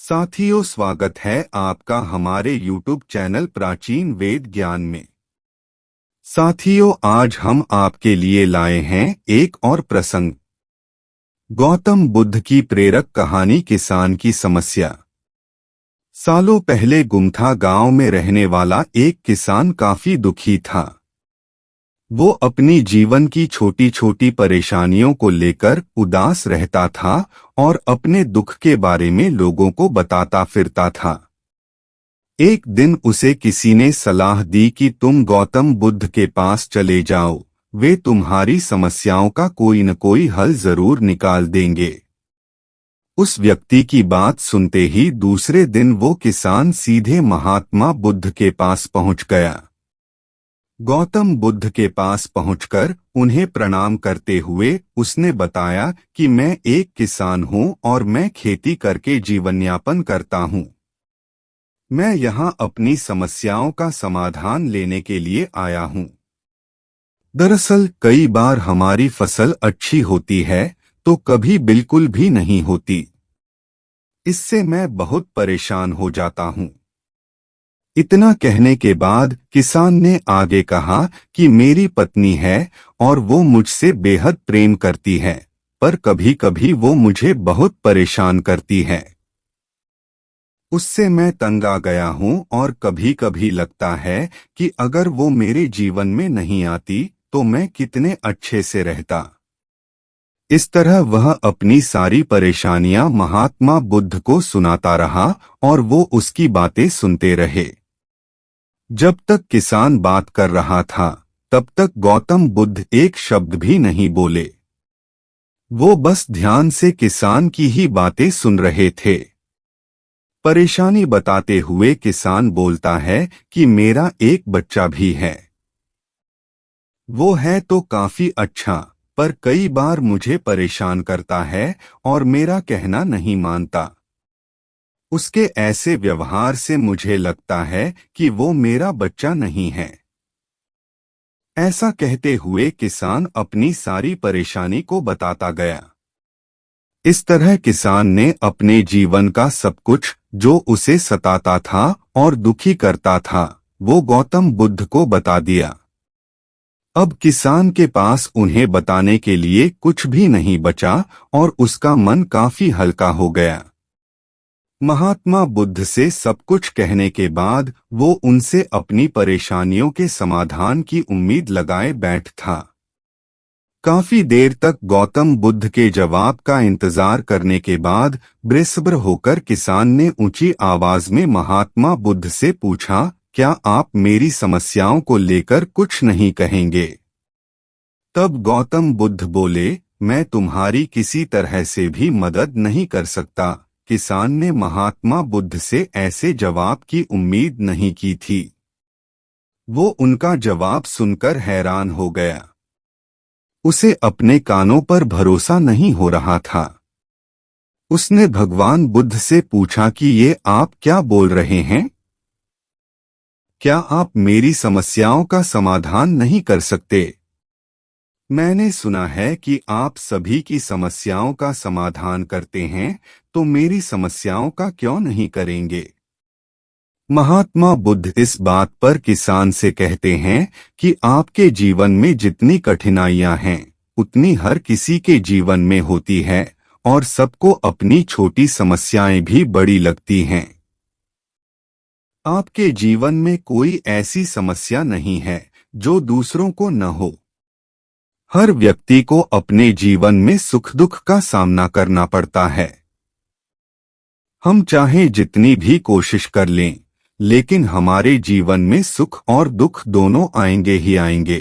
साथियों, स्वागत है आपका हमारे YouTube चैनल प्राचीन वेद ज्ञान में। साथियों, आज हम आपके लिए लाए हैं एक और प्रसंग। गौतम बुद्ध की प्रेरक कहानी किसान की समस्या। सालों पहले गुमथा गांव में रहने वाला एक किसान काफी दुखी था। वो अपनी जीवन की छोटी छोटी परेशानियों को लेकर उदास रहता था और अपने दुख के बारे में लोगों को बताता फिरता था। एक दिन उसे किसी ने सलाह दी कि तुम गौतम बुद्ध के पास चले जाओ, वे तुम्हारी समस्याओं का कोई न कोई हल जरूर निकाल देंगे। उस व्यक्ति की बात सुनते ही दूसरे दिन वो किसान सीधे महात्मा बुद्ध के पास पहुंच गया। गौतम बुद्ध के पास पहुंचकर उन्हें प्रणाम करते हुए उसने बताया कि मैं एक किसान हूं और मैं खेती करके जीवनयापन करता हूं। मैं यहाँ अपनी समस्याओं का समाधान लेने के लिए आया हूँ। दरअसल कई बार हमारी फसल अच्छी होती है तो कभी बिल्कुल भी नहीं होती। इससे मैं बहुत परेशान हो जाता हूँ। इतना कहने के बाद किसान ने आगे कहा कि मेरी पत्नी है और वो मुझसे बेहद प्रेम करती है, पर कभी कभी वो मुझे बहुत परेशान करती है। उससे मैं तंग आ गया हूँ और कभी कभी लगता है कि अगर वो मेरे जीवन में नहीं आती तो मैं कितने अच्छे से रहता। इस तरह वह अपनी सारी परेशानियां महात्मा बुद्ध को सुनाता रहा और वो उसकी बातें सुनते रहे। जब तक किसान बात कर रहा था तब तक गौतम बुद्ध एक शब्द भी नहीं बोले। वो बस ध्यान से किसान की ही बातें सुन रहे थे। परेशानी बताते हुए किसान बोलता है कि मेरा एक बच्चा भी है। वो है तो काफी अच्छा, पर कई बार मुझे परेशान करता है और मेरा कहना नहीं मानता। उसके ऐसे व्यवहार से मुझे लगता है कि वो मेरा बच्चा नहीं है। ऐसा कहते हुए किसान अपनी सारी परेशानी को बताता गया। इस तरह किसान ने अपने जीवन का सब कुछ जो उसे सताता था और दुखी करता था वो गौतम बुद्ध को बता दिया। अब किसान के पास उन्हें बताने के लिए कुछ भी नहीं बचा और उसका मन काफी हल्का हो गया। महात्मा बुद्ध से सब कुछ कहने के बाद वो उनसे अपनी परेशानियों के समाधान की उम्मीद लगाए बैठ था। काफी देर तक गौतम बुद्ध के जवाब का इंतजार करने के बाद बेसब्र होकर किसान ने ऊंची आवाज में महात्मा बुद्ध से पूछा, क्या आप मेरी समस्याओं को लेकर कुछ नहीं कहेंगे? तब गौतम बुद्ध बोले, मैं तुम्हारी किसी तरह से भी मदद नहीं कर सकता। किसान ने महात्मा बुद्ध से ऐसे जवाब की उम्मीद नहीं की थी। वो उनका जवाब सुनकर हैरान हो गया। उसे अपने कानों पर भरोसा नहीं हो रहा था। उसने भगवान बुद्ध से पूछा कि ये आप क्या बोल रहे हैं? क्या आप मेरी समस्याओं का समाधान नहीं कर सकते? मैंने सुना है कि आप सभी की समस्याओं का समाधान करते हैं, तो मेरी समस्याओं का क्यों नहीं करेंगे? महात्मा बुद्ध इस बात पर किसान से कहते हैं कि आपके जीवन में जितनी कठिनाइयां हैं उतनी हर किसी के जीवन में होती है और सबको अपनी छोटी समस्याएं भी बड़ी लगती हैं। आपके जीवन में कोई ऐसी समस्या नहीं है जो दूसरों को न हो। हर व्यक्ति को अपने जीवन में सुख दुख का सामना करना पड़ता है। हम चाहे जितनी भी कोशिश कर लें, लेकिन हमारे जीवन में सुख और दुख दोनों आएंगे ही आएंगे।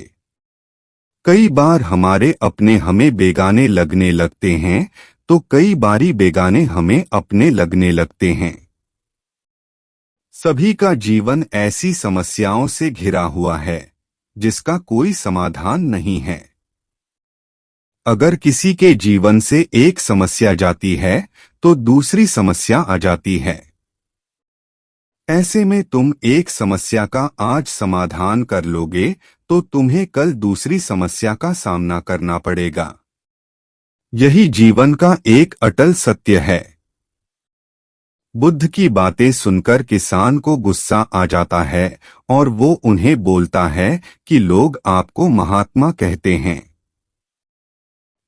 कई बार हमारे अपने हमें बेगाने लगने लगते हैं, तो कई बारी बेगाने हमें अपने लगने लगते हैं। सभी का जीवन ऐसी समस्याओं से घिरा हुआ है जिसका कोई समाधान नहीं है। अगर किसी के जीवन से एक समस्या जाती है तो दूसरी समस्या आ जाती है। ऐसे में तुम एक समस्या का आज समाधान कर लोगे तो तुम्हें कल दूसरी समस्या का सामना करना पड़ेगा। यही जीवन का एक अटल सत्य है। बुद्ध की बातें सुनकर किसान को गुस्सा आ जाता है और वो उन्हें बोलता है कि लोग आपको महात्मा कहते हैं।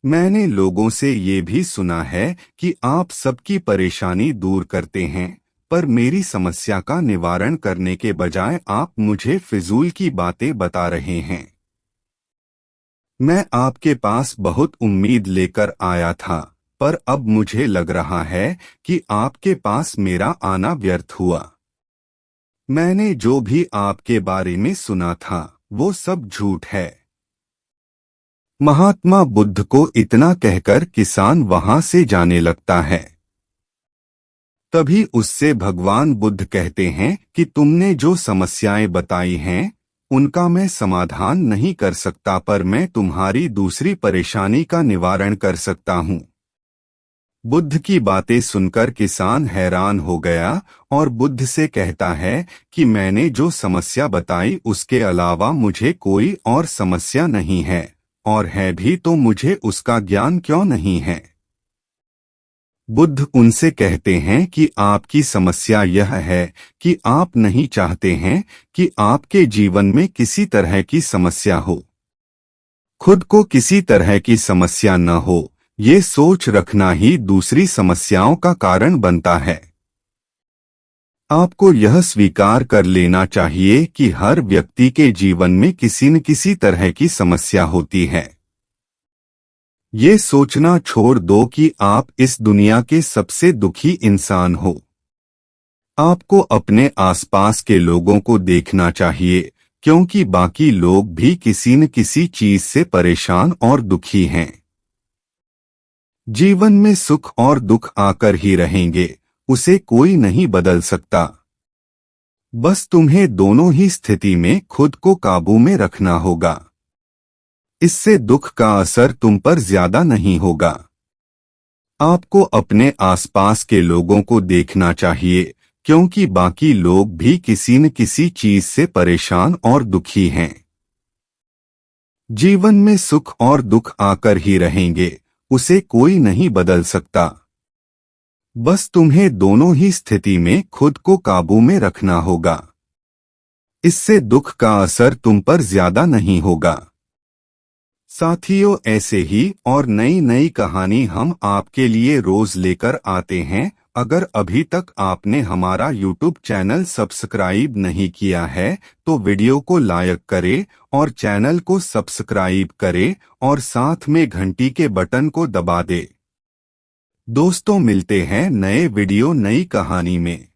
मैंने लोगों से ये भी सुना है कि आप सबकी परेशानी दूर करते हैं, पर मेरी समस्या का निवारण करने के बजाय आप मुझे फिजूल की बातें बता रहे हैं। मैं आपके पास बहुत उम्मीद लेकर आया था, पर अब मुझे लग रहा है कि आपके पास मेरा आना व्यर्थ हुआ। मैंने जो भी आपके बारे में सुना था वो सब झूठ है। महात्मा बुद्ध को इतना कहकर किसान वहां से जाने लगता है। तभी उससे भगवान बुद्ध कहते हैं कि तुमने जो समस्याएं बताई हैं उनका मैं समाधान नहीं कर सकता, पर मैं तुम्हारी दूसरी परेशानी का निवारण कर सकता हूँ। बुद्ध की बातें सुनकर किसान हैरान हो गया और बुद्ध से कहता है कि मैंने जो समस्या बताई उसके अलावा मुझे कोई और समस्या नहीं है, और है भी तो मुझे उसका ज्ञान क्यों नहीं है। बुद्ध उनसे कहते हैं कि आपकी समस्या यह है कि आप नहीं चाहते हैं कि आपके जीवन में किसी तरह की समस्या हो। खुद को किसी तरह की समस्या न हो, ये सोच रखना ही दूसरी समस्याओं का कारण बनता है। आपको यह स्वीकार कर लेना चाहिए कि हर व्यक्ति के जीवन में किसी न किसी तरह की समस्या होती है। ये सोचना छोड़ दो कि आप इस दुनिया के सबसे दुखी इंसान हो। आपको अपने आसपास के लोगों को देखना चाहिए, क्योंकि बाकी लोग भी किसी न किसी चीज से परेशान और दुखी हैं। जीवन में सुख और दुख आकर ही रहेंगे, उसे कोई नहीं बदल सकता। बस तुम्हें दोनों ही स्थिति में खुद को काबू में रखना होगा। इससे दुख का असर तुम पर ज्यादा नहीं होगा। आपको अपने आसपास के लोगों को देखना चाहिए, क्योंकि बाकी लोग भी किसी न किसी चीज से परेशान और दुखी हैं। जीवन में सुख और दुख आकर ही रहेंगे, उसे कोई नहीं बदल सकता। बस तुम्हें दोनों ही स्थिति में खुद को काबू में रखना होगा। इससे दुख का असर तुम पर ज्यादा नहीं होगा। साथियों, ऐसे ही और नई नई कहानी हम आपके लिए रोज लेकर आते हैं। अगर अभी तक आपने हमारा YouTube चैनल सब्सक्राइब नहीं किया है तो वीडियो को लाइक करें और चैनल को सब्सक्राइब करें और साथ में घंटी के बटन को दबा दें। दोस्तों, मिलते हैं नए वीडियो नई कहानी में।